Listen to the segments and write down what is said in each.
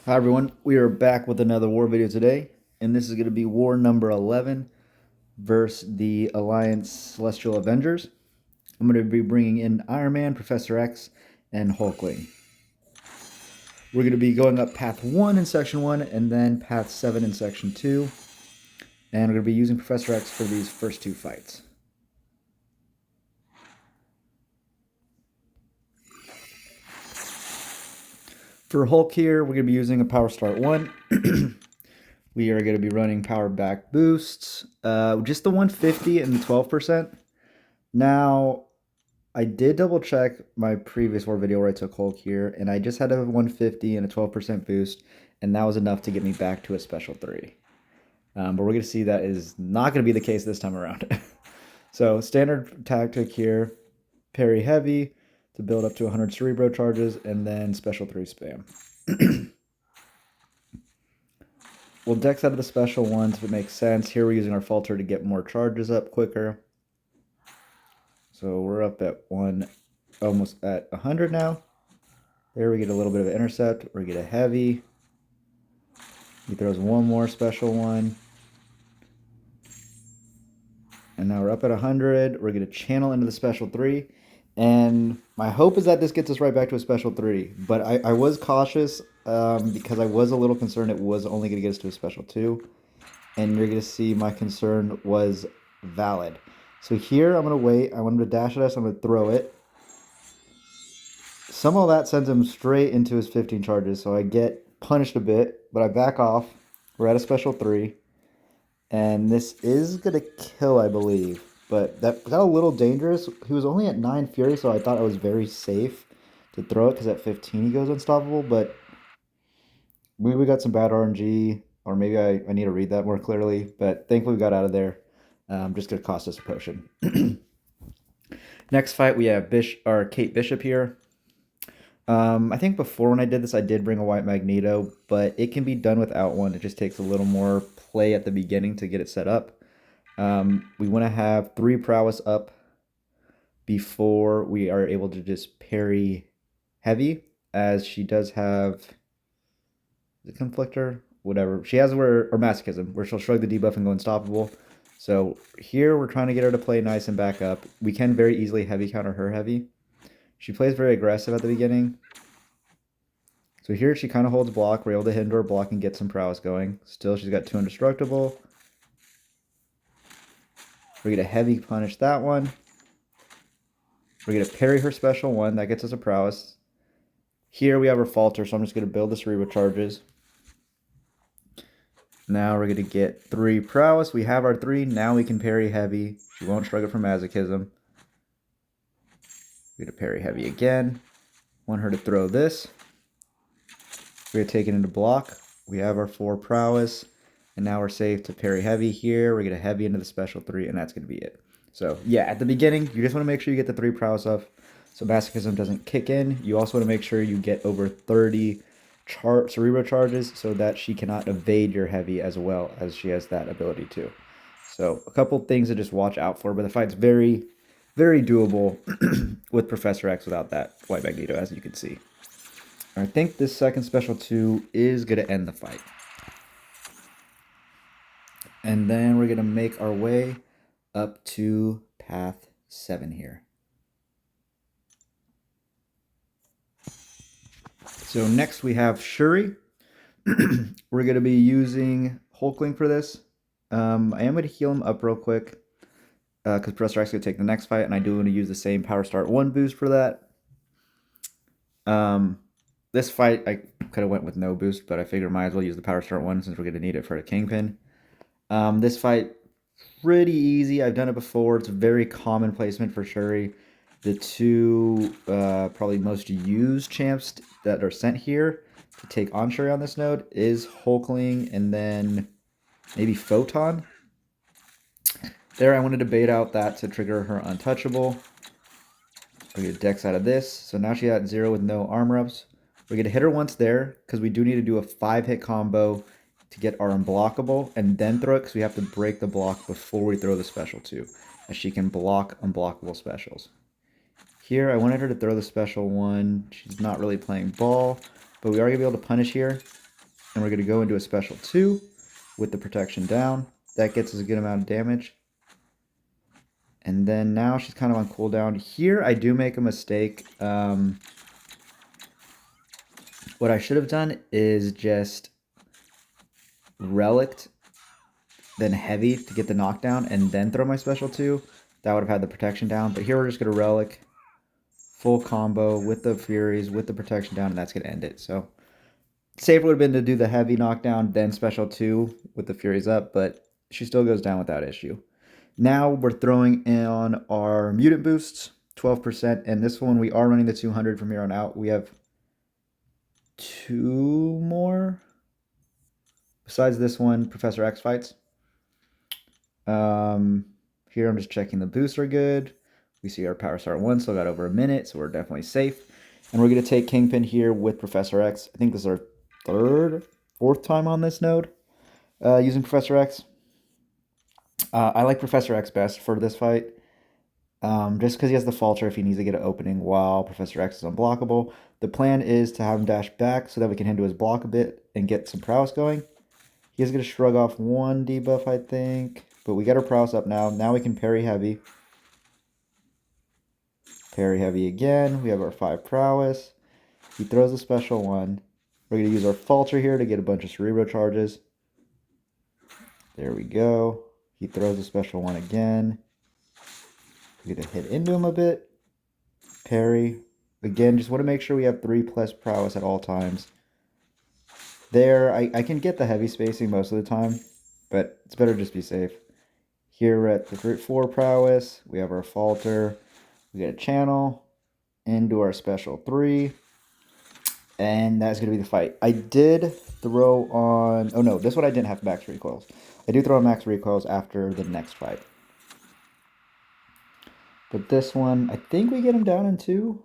Hi everyone, we are back with another war video today, and this is going to be war number 11 versus the Alliance Celestial Avengers. I'm going to be bringing in Iron Man, Professor X, and Hulkling. We're going to be going up path 1 in section 1 and then path 7 in section 2, and we're going to be using Professor X for these first two fights. For Hulk here, we're going to be using a Power Start 1. We are going to be running power back boosts, just the 150 and the 12%. Now, I did double check my previous war video where I took Hulk here, and I just had a 150 and a 12% boost, and that was enough to get me back to a special 3. But we're going to see that is not going to be the case this time around. So, standard tactic here, parry heavy to build up to 100 Cerebro charges, and then special 3 spam. We'll dex out of the special ones if it makes sense. Here we're using our falter to get more charges up quicker. So we're up at almost at 100 now. There we get a little bit of an intercept. We get a heavy. He throws one more special one. And now we're up at 100. We're going to channel into the special 3. And my hope is that this gets us right back to a special 3. But I was cautious because I was a little concerned it was only going to get us to a special 2. And you're going to see my concern was valid. So here I'm going to wait. I want him to dash at us. I'm going to throw it. Somehow that sends him straight into his 15 charges. So I get punished a bit, but I back off. We're at a special 3. And this is going to kill, I believe. But that got a little dangerous. He was only at 9 Fury, so I thought I was very safe to throw it because at 15 he goes unstoppable. But maybe we got some bad RNG, or maybe I need to read that more clearly. But thankfully we got out of there. Just going to cost us a potion. Next fight, we have Kate Bishop here. I think before when I did this, I did bring a white Magneto, but it can be done without one. It just takes a little more play at the beginning to get it set up. We want to have 3 prowess up before we are able to just parry heavy, as she does have the conflictor, whatever. She has or masochism, where she'll shrug the debuff and go unstoppable. So here we're trying to get her to play nice and back up. We can very easily heavy counter her heavy. She plays very aggressive at the beginning. So here she kind of holds block. We're able to hit into her block and get some prowess going. Still, she's got 2 indestructible. We're going to heavy punish that one. We're going to parry her special 1. That gets us a prowess. Here we have her falter, so I'm just going to build the Cerebro charges. Now we're going to get 3 prowess. We have our 3. Now we can parry heavy. She won't shrug it for masochism. We're going to parry heavy again. Want her to throw this. We're going to take it into block. We have our 4 prowess. And now we're safe to parry heavy here. We're going to heavy into the special 3, and that's going to be it. So, yeah, at the beginning, you just want to make sure you get the 3 prowess up so masochism doesn't kick in. You also want to make sure you get over 30 Cerebro charges so that she cannot evade your heavy as well as she has that ability too. So, a couple things to just watch out for, but the fight's very, very doable with Professor X without that white Magneto, as you can see. I think this second special 2 is going to end the fight. And then we're going to make our way up to path 7 here. So next we have Shuri. We're going to be using Hulkling for this. I am going to heal him up real quick because Professor X is going to take the next fight, and I do want to use the same Power Start 1 boost for that. This fight, I could have went with no boost, but I figured I might as well use the Power Start 1 since we're going to need it for the Kingpin. This fight, pretty easy. I've done it before. It's a very common placement for Shuri. The 2 probably most used champs that are sent here to take on Shuri on this node is Hulkling and then maybe Photon. There, I wanted to bait out that to trigger her untouchable. We're going to dex out of this. So now she got 0 with no armor ups. We're going to hit her once there because we do need to do a 5-hit combo to get our unblockable and then throw it because we have to break the block before we throw the special 2, as she can block unblockable specials. Here, I wanted her to throw the special 1. She's not really playing ball, but we are going to be able to punish here. And we're going to go into a special 2 with the protection down. That gets us a good amount of damage. And then now she's kind of on cooldown. Here I do make a mistake. What I should have done is just relicked, then heavy to get the knockdown, and then throw my special 2. That would have had the protection down. But here we're just going to relic, full combo with the Furies, with the protection down, and that's going to end it. So safer would have been to do the heavy knockdown, then special 2 with the Furies up, but she still goes down without issue. Now we're throwing in on our mutant boosts, 12%, and this one we are running the 200 from here on out. We have 2 more. Besides this one, Professor X fights. Here I'm just checking the boosts are good. We see our power start 1 still got over a minute, so we're definitely safe. And we're going to take Kingpin here with Professor X. I think this is our fourth time on this node using Professor X. I like Professor X best for this fight. Just because he has the falter if he needs to get an opening while Professor X is unblockable. The plan is to have him dash back so that we can hinder his block a bit and get some prowess going. He is going to shrug off 1 debuff, I think. But we got our prowess up now. Now we can parry heavy. Parry heavy again. We have our 5 prowess. He throws a special 1. We're going to use our falter here to get a bunch of cerebro charges. There we go. He throws a special 1 again. We're going to hit into him a bit. Parry. Again, just want to make sure we have 3+ prowess at all times. There, I can get the heavy spacing most of the time, but it's better just be safe. Here we're at the 4 prowess. We have our falter. We get a channel into our special 3. And that's going to be the fight. I did throw on... Oh no, this one I didn't have max recoils. I do throw on max recoils after the next fight. But this one, I think we get him down in 2.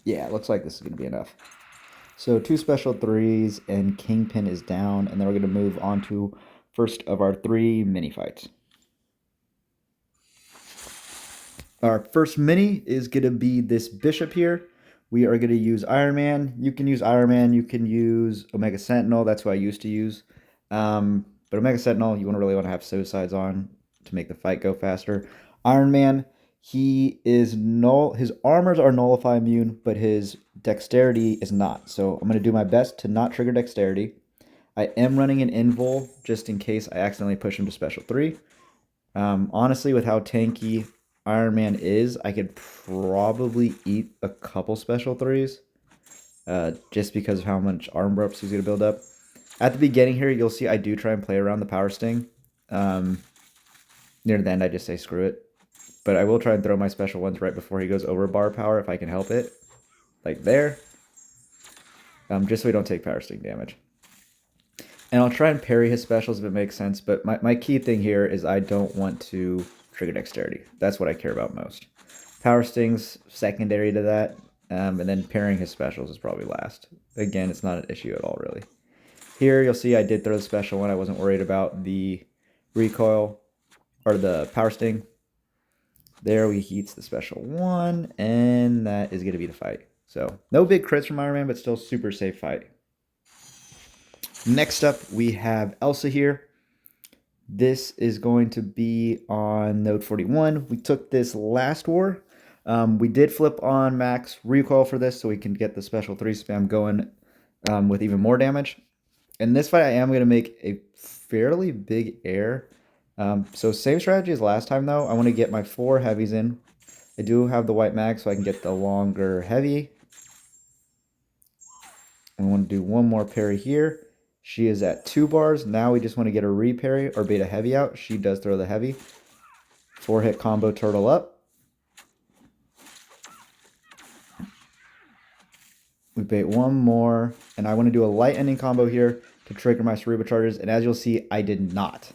Yeah, it looks like this is going to be enough. So 2 special 3s and Kingpin is down. And then we're going to move on to first of our 3 mini fights. Our first mini is going to be this Bishop here. We are going to use Iron Man. You can use Iron Man. You can use Omega Sentinel. That's who I used to use. But Omega Sentinel, you really want to have suicides on to make the fight go faster. Iron Man, he is his armors are nullify immune, but his dexterity is not. So I'm going to do my best to not trigger dexterity. I am running an invul just in case I accidentally push him to special 3. Honestly, with how tanky Iron Man is, I could probably eat a couple special 3s just because of how much armor reps he's going to build up. At the beginning here, you'll see I do try and play around the power sting. Near the end, I just say screw it. But I will try and throw my special ones right before he goes over bar power if I can help it. Like there. Just so we don't take power sting damage. And I'll try and parry his specials if it makes sense. But my key thing here is I don't want to trigger dexterity. That's what I care about most. Power sting's secondary to that. And then parrying his specials is probably last. Again, it's not an issue at all, really. Here, you'll see I did throw the special one. I wasn't worried about the recoil or the power sting. There, he heats the special 1, and that is going to be the fight. So, no big crits from Iron Man, but still super safe fight. Next up, we have Elsa here. This is going to be on node 41. We took this last war. We did flip on max recoil for this, so we can get the special 3 spam going with even more damage. In this fight, I am going to make a fairly big air. So same strategy as last time, though. I want to get my 4 heavies in. I do have the white mag, so I can get the longer heavy. I want to do 1 more parry here. She is at 2 bars. Now we just want to get a re-parry or bait a heavy out. She does throw the heavy. 4-hit combo turtle up. We bait 1 more. And I want to do a light ending combo here to trigger my cerebral charges. And as you'll see, I did not.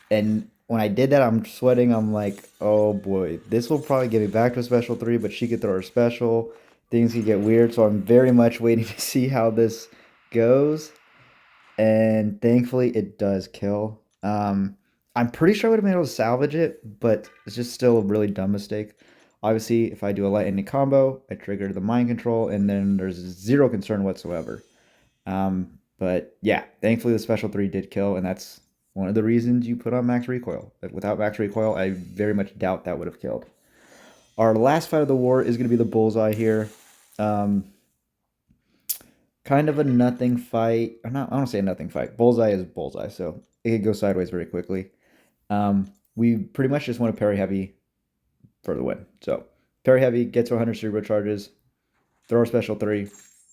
And when I did that, I'm sweating. I'm like, oh boy, this will probably get me back to a special 3, but she could throw her special. Things could get weird. So I'm very much waiting to see how this goes. And thankfully, it does kill. I'm pretty sure I would have been able to salvage it, but it's just still a really dumb mistake. Obviously, if I do a lightning combo, I trigger the mind control, and then there's zero concern whatsoever. But yeah, thankfully the special 3 did kill, and that's one of the reasons you put on max recoil. Without max recoil, I very much doubt that would have killed. Our last fight of the war is going to be the Bulsseye here. Um, kind of a nothing fight. I don't want to say a nothing fight. Bulsseye is Bulsseye, so it could go sideways very quickly. We pretty much just want to parry heavy for the win. So parry heavy, get to 100 cerebral charges, throw a special 3,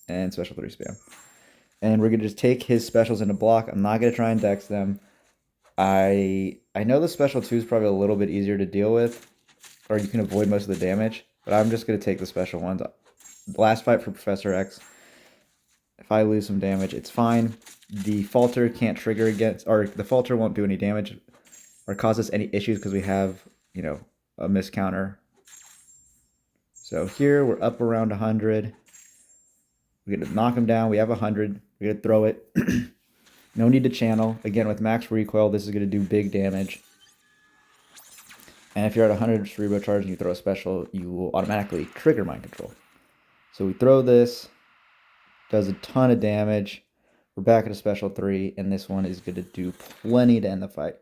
and special 3 spam. And we're going to just take his specials into block. I'm not going to try and dex them. I know the special 2 is probably a little bit easier to deal with, or you can avoid most of the damage, but I'm just going to take the special ones. Last fight for Prof X. If I lose some damage, it's fine. The falter can't trigger against, or the falter won't do any damage or cause us any issues because we have, you know, a miscounter. So here we're up around 100. We're going to knock him down. We have 100. We're going to throw it. No need to channel. Again, with max recoil, this is going to do big damage. And if you're at 100 cerebral charge and you throw a special, you will automatically trigger mind control. So we throw this. Does a ton of damage. We're back at a special 3, and this one is going to do plenty to end the fight.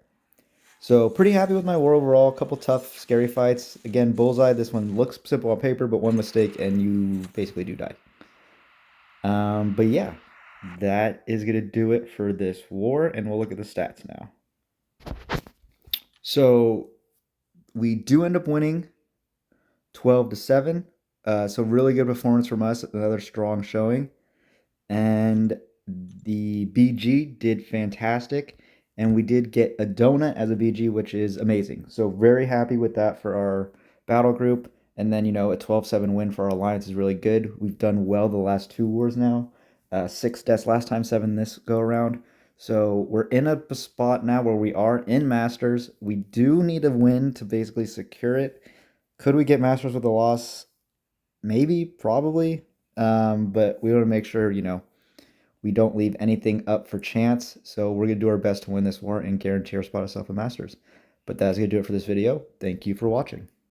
So pretty happy with my war overall. A couple tough, scary fights. Again, Bulsseye, this one looks simple on paper, but one mistake and you basically do die. But yeah, that is going to do it for this war, and we'll look at the stats now. So we do end up winning 12-7. So really good performance from us. Another strong showing. And the BG did fantastic. And we did get a donut as a BG, which is amazing. So very happy with that for our battle group. And then, you know, a 12-7 win for our alliance is really good. We've done well the last 2 wars now. 6 deaths last time, 7 this go around. So we're in a spot now where we are in Masters. We do need a win to basically secure it. Could we get Masters with a loss? Maybe, probably. But we want to make sure, you know, we don't leave anything up for chance. So we're going to do our best to win this war and guarantee our spot ourselves a Masters. But that's going to do it for this video. Thank you for watching.